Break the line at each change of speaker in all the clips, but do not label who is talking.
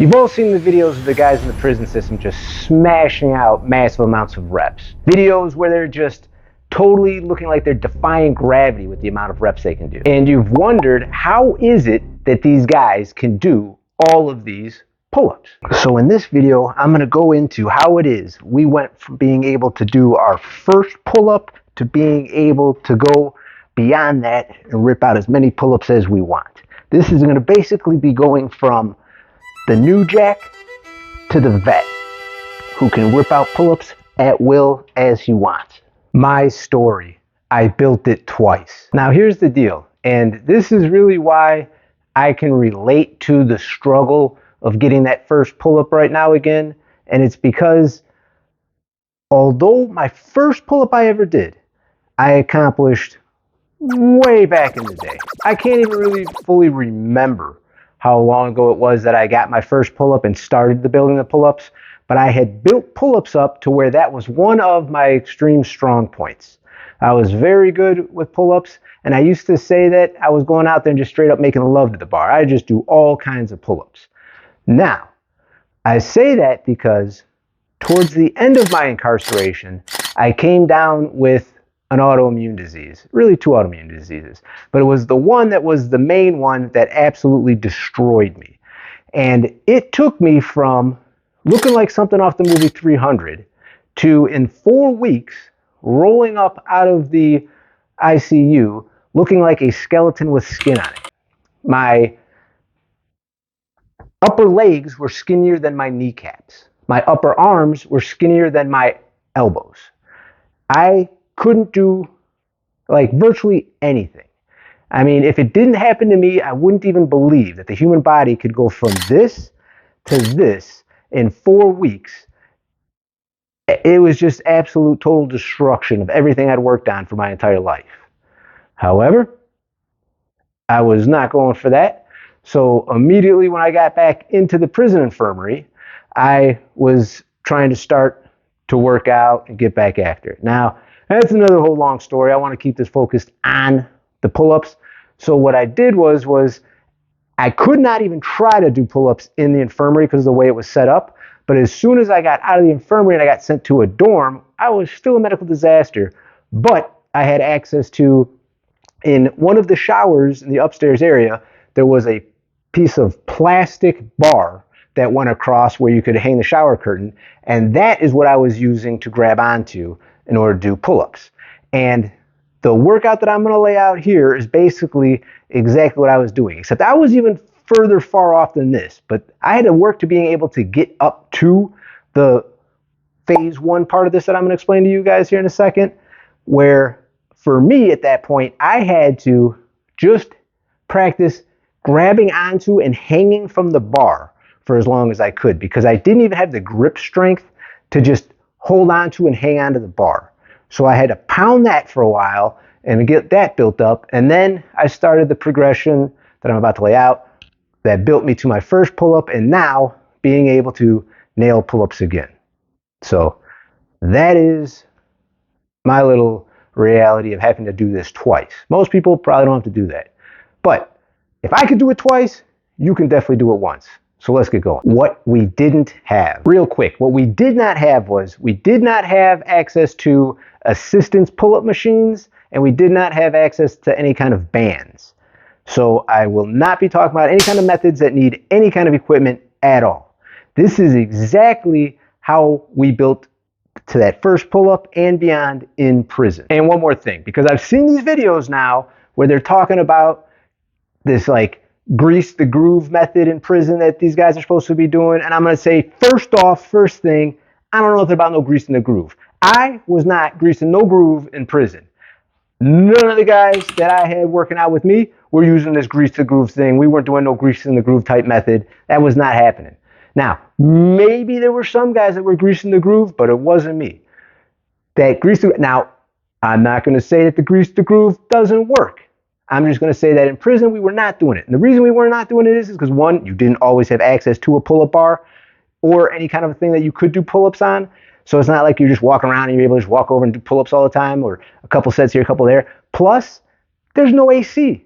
You've all seen the videos of the guys in the prison system just smashing out massive amounts of reps. Videos where they're just totally looking like they're defying gravity with the amount of reps they can do. And you've wondered, how is it that these guys can do all of these pull-ups? So in this video, I'm going to go into how it is we went from being able to do our first pull-up to being able to go beyond that and rip out as many pull-ups as we want. This is going to basically be going from the new jack to the vet, who can whip out pull-ups at will as he wants. My story, I built it twice. Now here's the deal, and this is really why I can relate to the struggle of getting that first pull-up right now again, and it's because although my first pull-up I ever did, I accomplished way back in the day. I can't even really fully remember how long ago it was that I got my first pull-up and started the building of pull-ups, but I had built pull-ups up to where that was one of my extreme strong points. I was very good with pull-ups, and I used to say that I was going out there and just straight up making love to the bar. I just do all kinds of pull-ups. Now, I say that because towards the end of my incarceration, I came down with an autoimmune disease, really two autoimmune diseases, but it was the one that was the main one that absolutely destroyed me. And it took me from looking like something off the movie 300 to, in 4 weeks, rolling up out of the ICU looking like a skeleton with skin on it. My upper legs were skinnier than my kneecaps. My upper arms were skinnier than my elbows. I couldn't do like virtually anything. I mean, if it didn't happen to me, I wouldn't even believe that the human body could go from this to this in 4 weeks. It was just absolute total destruction of everything I'd worked on for my entire life. However, I was not going for that. So immediately when I got back into the prison infirmary, I was trying to start to work out and get back after it. Now, that's another whole long story. I want to keep this focused on the pull-ups. So what I did was I could not even try to do pull-ups in the infirmary because of the way it was set up. But as soon as I got out of the infirmary and I got sent to a dorm, I was still a medical disaster. But I had access to, in one of the showers in the upstairs area, there was a piece of plastic bar that went across where you could hang the shower curtain. And that is what I was using to grab onto in order to do pull-ups. And the workout that I'm going to lay out here is basically exactly what I was doing, except I was even further far off than this, but I had to work to being able to get up to the phase 1 part of this that I'm going to explain to you guys here in a second, where for me at that point, I had to just practice grabbing onto and hanging from the bar for as long as I could, because I didn't even have the grip strength to just hold on to and hang on to the bar. So I had to pound that for a while and get that built up. And then I started the progression that I'm about to lay out that built me to my first pull-up and now being able to nail pull-ups again. So that is my little reality of having to do this twice. Most people probably don't have to do that. But if I could do it twice, you can definitely do it once. So let's get going. What we didn't have, real quick, what we did not have was we did not have access to assistance pull-up machines, and we did not have access to any kind of bands. So I will not be talking about any kind of methods that need any kind of equipment at all. This is exactly how we built to that first pull-up and beyond in prison. And one more thing, because I've seen these videos now where they're talking about this like grease the groove method in prison that these guys are supposed to be doing. And I'm going to say, first thing, I don't know nothing about no greasing the groove. I was not greasing no groove in prison. None of the guys that I had working out with me were using this grease the groove thing. We weren't doing no greasing the groove type method. That was not happening. Now, maybe there were some guys that were greasing the groove, but it wasn't me. Now, I'm not going to say that the grease the groove doesn't work. I'm just going to say that in prison, we were not doing it. And the reason we were not doing it is because, one, you didn't always have access to a pull-up bar or any kind of a thing that you could do pull-ups on. So it's not like you're just walking around and you're able to just walk over and do pull-ups all the time, or a couple sets here, a couple there. Plus, there's no AC.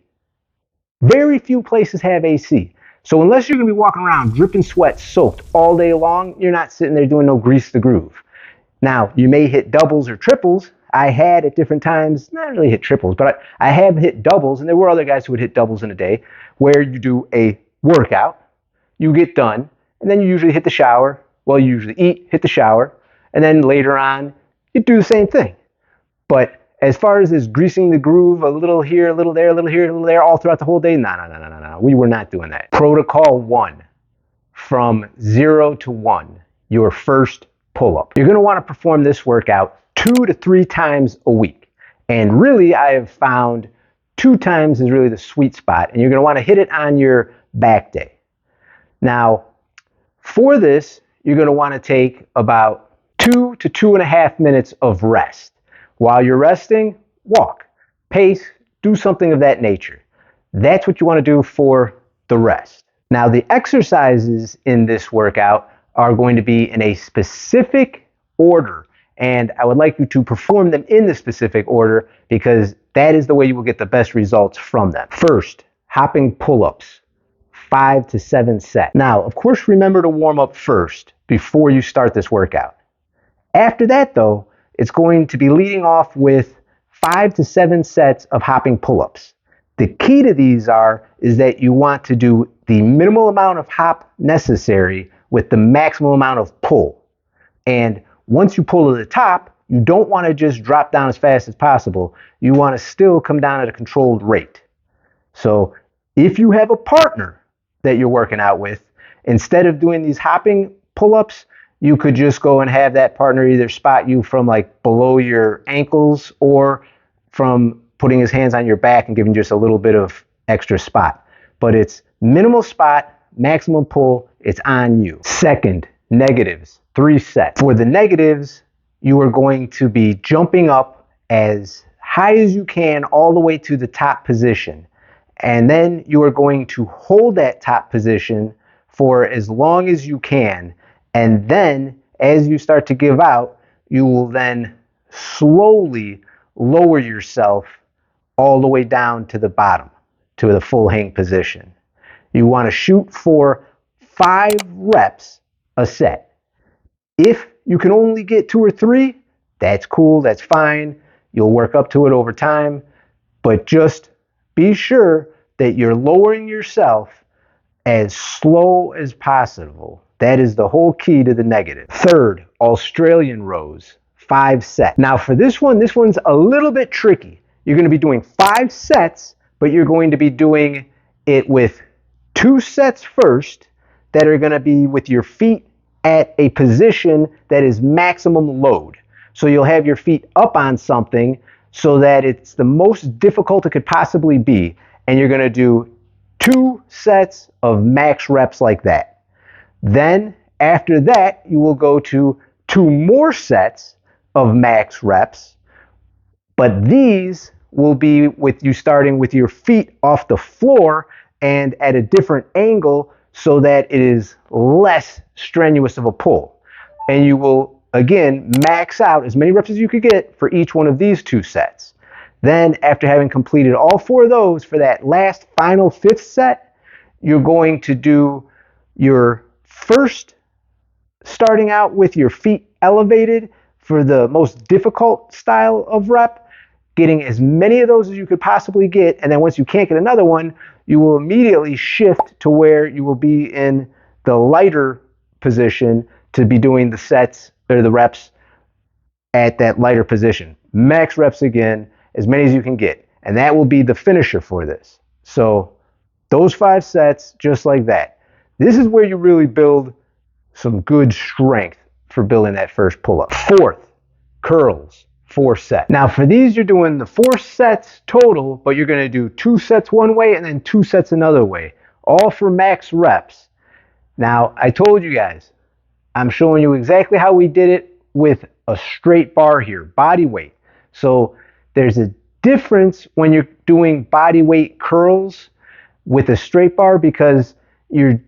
Very few places have AC. So unless you're going to be walking around dripping sweat, soaked all day long, you're not sitting there doing no grease the groove. Now, you may hit doubles or triples. I had at different times, not really hit triples, but I have hit doubles, and there were other guys who would hit doubles in a day, where you do a workout, you get done, and then you usually hit the shower. Well, you usually eat, hit the shower, and then later on, you do the same thing. But as far as this greasing the groove, a little here, a little there, a little here, a little there, all throughout the whole day, no. We were not doing that. Protocol 1, from 0 to 1, your first pull-up. You're going to want to perform this workout 2 to 3 times a week. And really, I have found 2 times is really the sweet spot. And you're going to want to hit it on your back day. Now, for this, you're going to want to take about 2 to 2.5 minutes of rest. While you're resting, walk, pace, do something of that nature. That's what you want to do for the rest. Now, the exercises in this workout are going to be in a specific order, and I would like you to perform them in the specific order because that is the way you will get the best results from them. First, hopping pull-ups, 5 to 7 sets. Now, of course, remember to warm up first before you start this workout. After that, though, it's going to be leading off with 5 to 7 sets of hopping pull-ups. The key to these is that you want to do the minimal amount of hop necessary with the maximum amount of pull. And once you pull to the top, you don't want to just drop down as fast as possible. You want to still come down at a controlled rate. So if you have a partner that you're working out with, instead of doing these hopping pull-ups, you could just go and have that partner either spot you from like below your ankles or from putting his hands on your back and giving just a little bit of extra spot. But it's minimal spot, maximum pull, it's on you. Second, negatives, 3 sets. For the negatives, you are going to be jumping up as high as you can all the way to the top position. And then you are going to hold that top position for as long as you can. And then as you start to give out, you will then slowly lower yourself all the way down to the bottom, to the full hang position. You want to shoot for 5 reps a set. If you can only get 2 or 3, that's cool, that's fine. You'll work up to it over time, but just be sure that you're lowering yourself as slow as possible. That is the whole key to the negative. Third, Australian rows, 5 sets. Now for this one's a little bit tricky. You're going to be doing 5 sets, but you're going to be doing it with 2 sets first that are going to be with your feet at a position that is maximum load. So you'll have your feet up on something so that it's the most difficult it could possibly be. And you're going to do 2 sets of max reps like that. Then after that, you will go to 2 more sets of max reps, but these will be with you starting with your feet off the floor and at a different angle so that it is less strenuous of a pull. And you will, again, max out as many reps as you could get for each one of these 2 sets. Then, after having completed all 4 of those, for that last final 5th set, you're going to do your first, starting out with your feet elevated for the most difficult style of rep, getting as many of those as you could possibly get, and then once you can't get another one, you will immediately shift to where you will be in the lighter position to be doing the sets or the reps at that lighter position. Max reps again, as many as you can get, and that will be the finisher for this. So those 5 sets, just like that. This is where you really build some good strength for building that first pull-up. Fourth, curls, 4 sets. Now for these, you're doing the 4 sets total, but you're going to do 2 sets one way and then 2 sets another way, all for max reps. Now, I told you guys, I'm showing you exactly how we did it with a straight bar here, body weight. So there's a difference when you're doing body weight curls with a straight bar because you're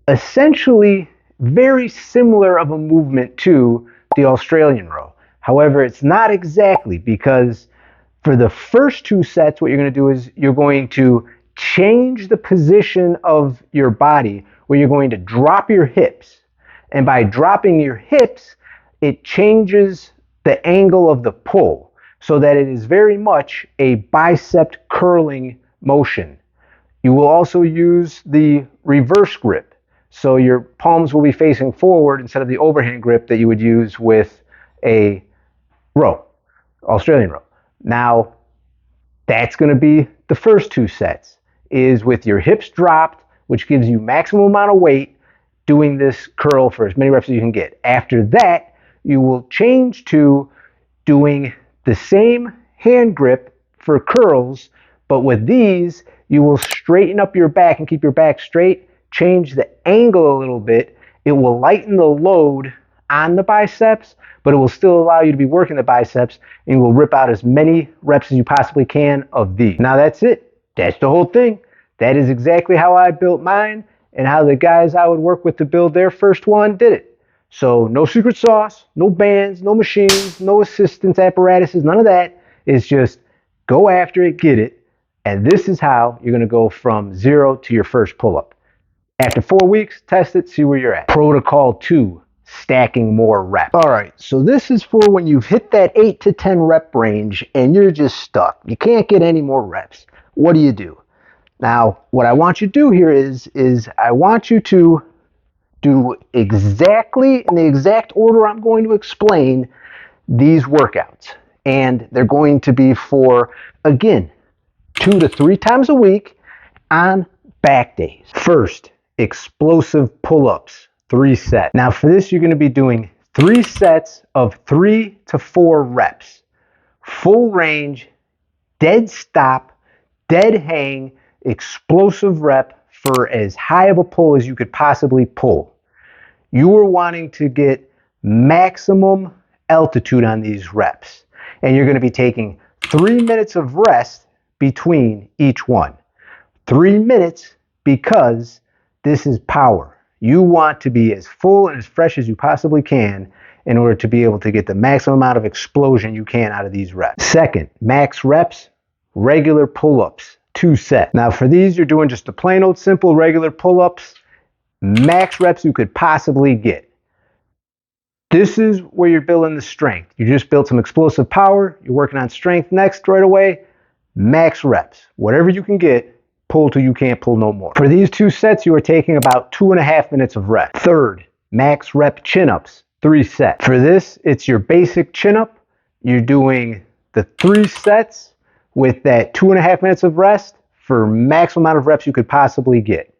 essentially very similar of a movement to the Australian row. However, it's not exactly, because for the first 2 sets, what you're going to do is you're going to change the position of your body where you're going to drop your hips. And by dropping your hips, it changes the angle of the pull so that it is very much a bicep curling motion. You will also use the reverse grip. So your palms will be facing forward instead of the overhand grip that you would use with a row, Australian row. Now, that's going to be the first 2 sets, is with your hips dropped, which gives you maximum amount of weight, doing this curl for as many reps as you can get. After that, you will change to doing the same hand grip for curls, but with these, you will straighten up your back and keep your back straight, change the angle a little bit. It will lighten the load on the biceps, but it will still allow you to be working the biceps, and you will rip out as many reps as you possibly can of these. Now that's it. That's the whole thing. That is exactly how I built mine and how the guys I would work with to build their first one did it. So no secret sauce, no bands, no machines, no assistance apparatuses, none of that. It's just go after it, get it. And this is how you're going to go from 0 to your first pull-up. After 4 weeks, test it, see where you're at. Protocol 2, stacking more reps. All right, so this is for when you've hit that 8 to 10 rep range and you're just stuck. You can't get any more reps. What do? Now, what I want you to do here is I want you to do exactly in the exact order I'm going to explain these workouts. And they're going to be for, again, 2 to 3 times a week on back days. First, explosive pull-ups, 3 sets. Now for this, you're going to be doing 3 sets of 3 to 4 reps. Full range, dead stop, dead hang, explosive rep for as high of a pull as you could possibly pull. You are wanting to get maximum altitude on these reps. And you're going to be taking 3 minutes of rest between each one. 3 minutes because this is power. You want to be as full and as fresh as you possibly can in order to be able to get the maximum amount of explosion you can out of these reps. Second, max reps, regular pull-ups, 2 sets. Now for these, you're doing just the plain old simple regular pull-ups, max reps you could possibly get. This is where you're building the strength. You just built some explosive power, you're working on strength next right away, max reps. Whatever you can get, pull till you can't pull no more. For these 2 sets, you are taking about 2.5 minutes of rest. Third, max rep chin-ups, 3 sets. For this, it's your basic chin-up. You're doing the 3 sets with that 2.5 minutes of rest for maximum amount of reps you could possibly get.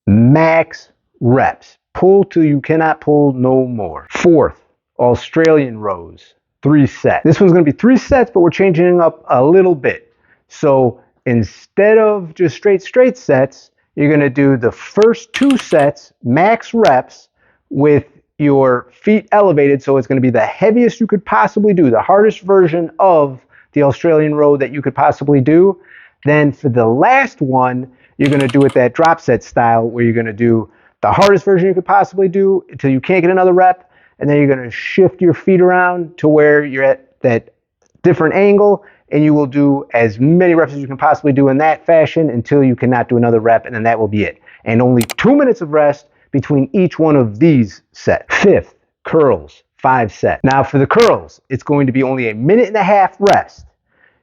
Max reps. Pull till you cannot pull no more. Fourth, Australian rows, 3 sets. This one's going to be 3 sets, but we're changing it up a little bit. So instead of just straight sets, you're going to do the first 2 sets, max reps, with your feet elevated. So it's going to be the heaviest you could possibly do, the hardest version of the Australian row that you could possibly do. Then for the last one, you're going to do it that drop set style where you're going to do the hardest version you could possibly do until you can't get another rep. And then you're going to shift your feet around to where you're at that different angle, and you will do as many reps as you can possibly do in that fashion until you cannot do another rep, and then that will be it. And only 2 minutes of rest between each one of these sets. Fifth, curls, 5 sets. Now for the curls, it's going to be only 1.5 minutes rest.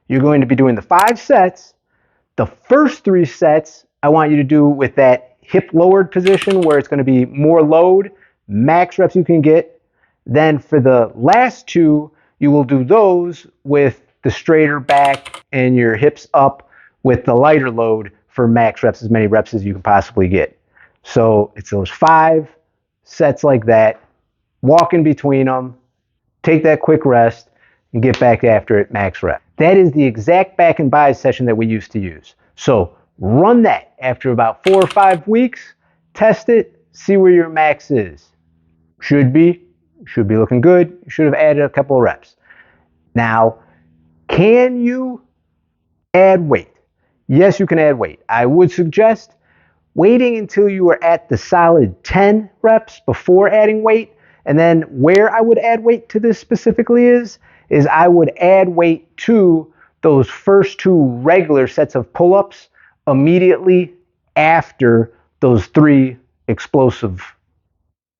You're going to be doing the 5 sets. The first 3 sets, I want you to do with that hip lowered position where it's going to be more load, max reps you can get. Then for the last 2, you will do those with the straighter back and your hips up with the lighter load for max reps, as many reps as you can possibly get. So it's those 5 sets like that. Walk in between them, take that quick rest, and get back after it, max rep. That is the exact back and buys session that we used to use. So run that after about 4 or 5 weeks, test it, see where your max is. Should be looking good. You should have added a couple of reps. Now, can you add weight? Yes, you can add weight. I would suggest waiting until you are at the solid 10 reps before adding weight. And then where I would add weight to this specifically is I would add weight to those first 2 regular sets of pull-ups immediately after those 3 explosive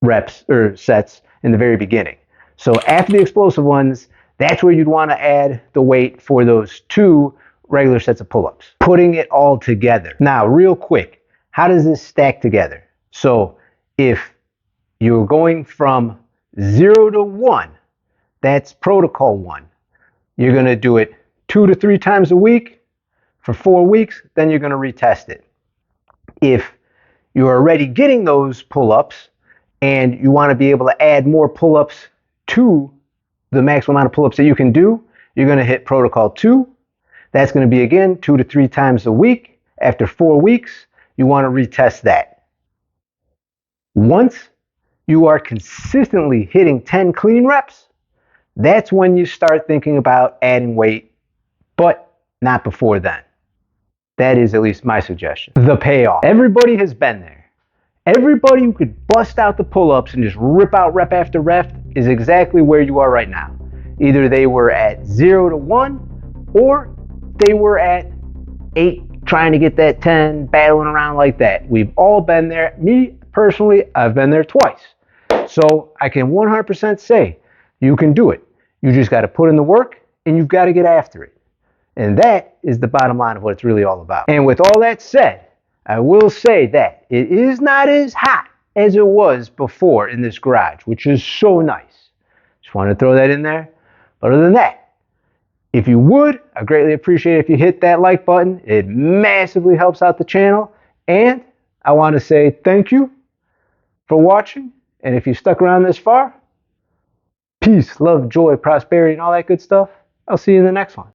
reps or sets in the very beginning. So after the explosive ones, that's where you'd want to add the weight for those 2 regular sets of pull-ups. Putting it all together. Now, real quick, how does this stack together? So if you're going from 0 to 1, that's protocol 1. You're going to do it 2 to 3 times a week for 4 weeks, then you're going to retest it. If you're already getting those pull-ups and you want to be able to add more pull-ups to the maximum amount of pull-ups that you can do, you're going to hit protocol 2. That's going to be, again, 2 to 3 times a week. After 4 weeks, you want to retest that. Once you are consistently hitting 10 clean reps, that's when you start thinking about adding weight, but not before then. That is at least my suggestion. The payoff. Everybody has been there. Everybody who could bust out the pull-ups and just rip out rep after rep is exactly where you are right now. Either they were at 0 to 1, or they were at 8 trying to get that 10, battling around like that. We've all been there. Me, personally, I've been there twice. So I can 100% say you can do it. You just got to put in the work and you've got to get after it. And that is the bottom line of what it's really all about. And with all that said, I will say that it is not as hot as it was before in this garage, which is so nice. Just want to throw that in there. But other than that, if you would, I'd greatly appreciate it if you hit that like button. It massively helps out the channel. And I want to say thank you for watching. And if you stuck around this far, peace, love, joy, prosperity, and all that good stuff. I'll see you in the next one.